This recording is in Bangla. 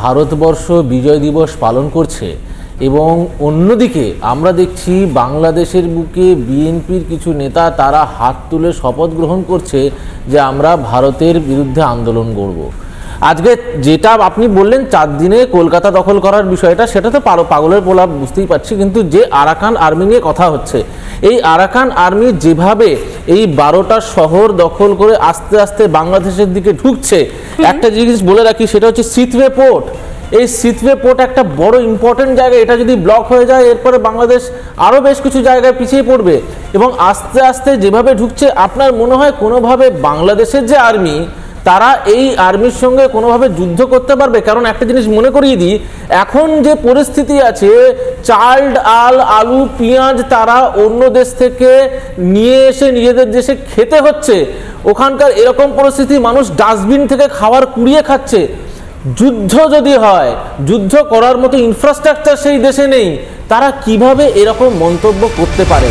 ভারতবর্ষ বিজয় দিবস পালন করছে এবং অন্যদিকে আমরা দেখছি বাংলাদেশের বুকে বিএনপির কিছু নেতা তারা হাত তুলে শপথ গ্রহণ করছে যে আমরা ভারতের বিরুদ্ধে আন্দোলন করব। আজকে যেটা আপনি বললেন 4 দিনে কলকাতা দখল করার বিষয়টা, সেটা তো পাগলের পোলা, বুঝতেই পারছি। কিন্তু যে আরাকান আর্মি নিয়ে কথা হচ্ছে, এই আরাকান আর্মি যেভাবে এই 12টা শহর দখল করে আস্তে আস্তে বাংলাদেশের দিকে ঢুকছে, একটা জিনিস বলে রাখি, সেটা হচ্ছে সিথওয়ে পোর্ট। এই সিথওয়ে পোর্ট একটা বড় ইম্পর্টেন্ট জায়গা, এটা যদি ব্লক হয়ে যায় এরপরে বাংলাদেশ আরও বেশ কিছু জায়গায় পিছিয়ে পড়বে। এবং আস্তে আস্তে যেভাবে ঢুকছে, আপনার মনে হয় কোনোভাবে বাংলাদেশের যে আর্মি, তারা এই আর্মির সঙ্গে কোনোভাবে যুদ্ধ করতে পারবে? কারণ একটা জিনিস মনে করিয়ে দিই, এখন যে পরিস্থিতি আছে, চাল ডাল আলু পেঁয়াজ তারা অন্য দেশ থেকে নিয়ে এসে নিজেদের দেশে খেতে হচ্ছে। ওখানকার এরকম পরিস্থিতি, মানুষ ডাস্টবিন থেকে খাবার কুড়িয়ে খাচ্ছে। যুদ্ধ যদি হয়, যুদ্ধ করার মতো ইনফ্রাস্ট্রাকচার সেই দেশে নেই, তারা কিভাবে এরকম মন্তব্য করতে পারে?